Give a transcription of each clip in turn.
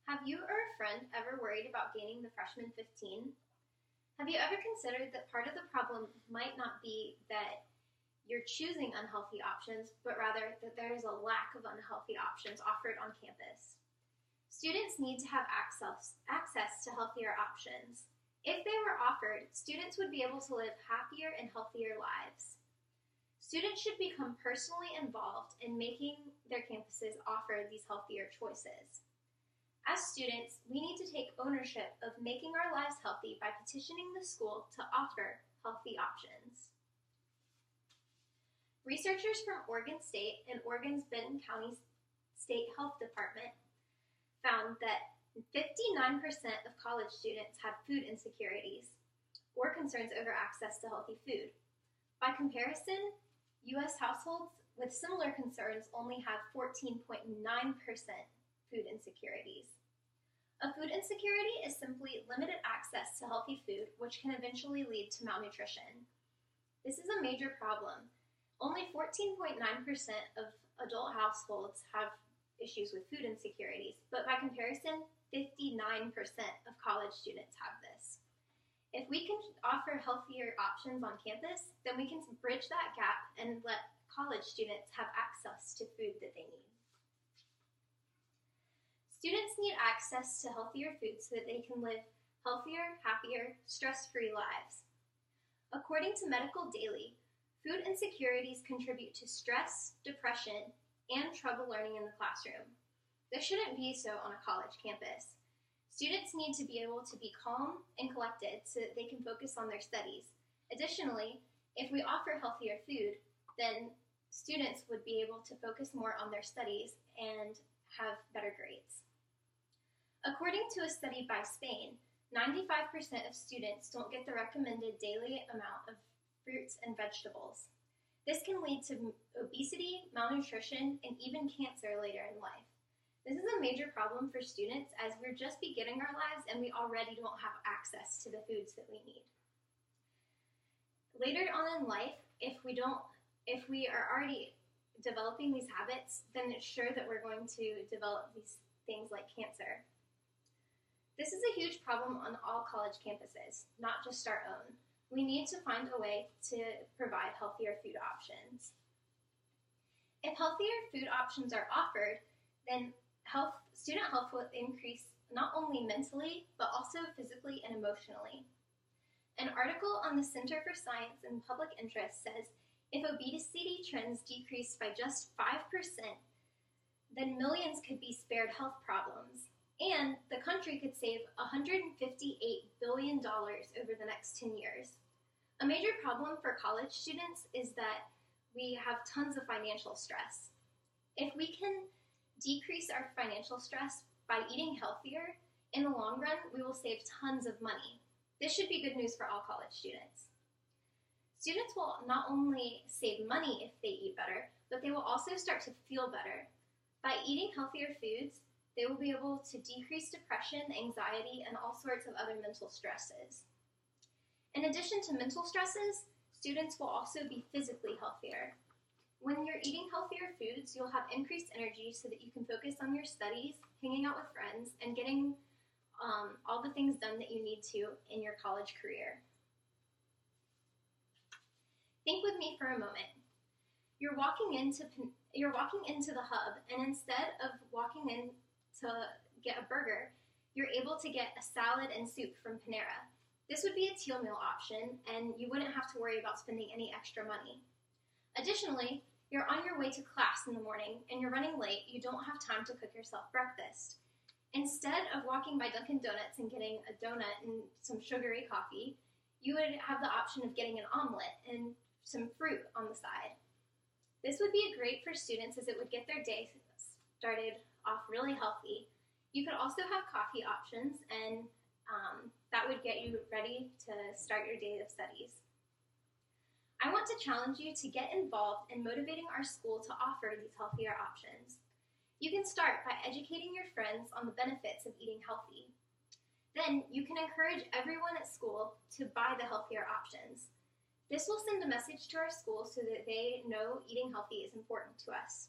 Have you or a friend ever worried about gaining the freshman 15? Have you ever considered that part of the problem might not be that you're choosing unhealthy options, but rather that there is a lack of unhealthy options offered on campus? Students need to have access to healthier options. If they were offered, students would be able to live happier and healthier lives. Students should become personally involved in making their campuses offer these healthier choices. As students, we need to take ownership of making our lives healthy by petitioning the school to offer healthy options. Researchers from Oregon State and Oregon's Benton County State Health Department found that 59% of college students had food insecurities or concerns over access to healthy food. By comparison, U.S. households with similar concerns only have 14.9% food insecurities. A food insecurity is simply limited access to healthy food, which can eventually lead to malnutrition. This is a major problem. Only 14.9% of adult households have issues with food insecurities, but by comparison, 59% of college students have this. If we can offer healthier options on campus, then we can bridge that gap and let college students have access to food that they need. Students need access to healthier foods so that they can live healthier, happier, stress-free lives. According to Medical Daily, food insecurities contribute to stress, depression, and trouble learning in the classroom. This shouldn't be so on a college campus. Students need to be able to be calm and collected so that they can focus on their studies. Additionally, if we offer healthier food, then students would be able to focus more on their studies and have better grades. According to a study by Spain, 95% of students don't get the recommended daily amount of fruits and vegetables. This can lead to obesity, malnutrition, and even cancer later in life. This is a major problem for students as we're just beginning our lives and we already don't have access to the foods that we need. Later on in life, if we are already developing these habits, then it's sure that we're going to develop these things like cancer. This is a huge problem on all college campuses, not just our own. We need to find a way to provide healthier food options. If healthier food options are offered, then student health will increase not only mentally, but also physically and emotionally. An article on the Center for Science and Public Interest says, if obesity trends decreased by just 5%, then millions could be spared health problems, and the country could save $158 billion over the next 10 years. A major problem for college students is that we have tons of financial stress. If we can decrease our financial stress by eating healthier, in the long run, we will save tons of money. This should be good news for all college students. Students will not only save money if they eat better, but they will also start to feel better. By eating healthier foods, they will be able to decrease depression, anxiety, and all sorts of other mental stresses. In addition to mental stresses, students will also be physically healthier. When you're eating healthier foods, you'll have increased energy so that you can focus on your studies, hanging out with friends, and getting all the things done that you need to in your college career. Think with me for a moment. You're walking into the hub, and instead of walking in to get a burger, you're able to get a salad and soup from Panera. This would be a teal meal option, and you wouldn't have to worry about spending any extra money. Additionally, you're on your way to class in the morning, and you're running late. You don't have time to cook yourself breakfast. Instead of walking by Dunkin' Donuts and getting a donut and some sugary coffee, you would have the option of getting an omelet and some fruit on the side. This would be great for students as it would get their day started off really healthy. You could also have coffee options, and that would get you ready to start your day of studies. I want to challenge you to get involved in motivating our school to offer these healthier options. You can start by educating your friends on the benefits of eating healthy. Then you can encourage everyone at school to buy the healthier options. This will send a message to our school so that they know eating healthy is important to us.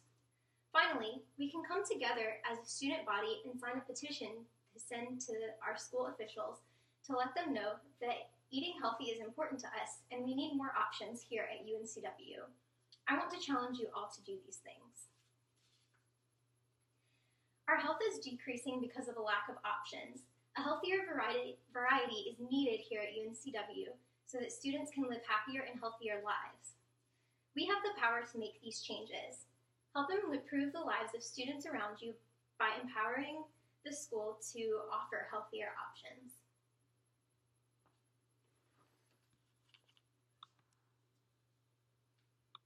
Finally, we can come together as a student body and sign a petition to send to our school officials to let them know that eating healthy is important to us and we need more options here at UNCW. I want to challenge you all to do these things. Our health is decreasing because of a lack of options. A healthier variety is needed here at UNCW so that students can live happier and healthier lives. We have the power to make these changes. Help improve the lives of students around you by empowering the school to offer healthier options.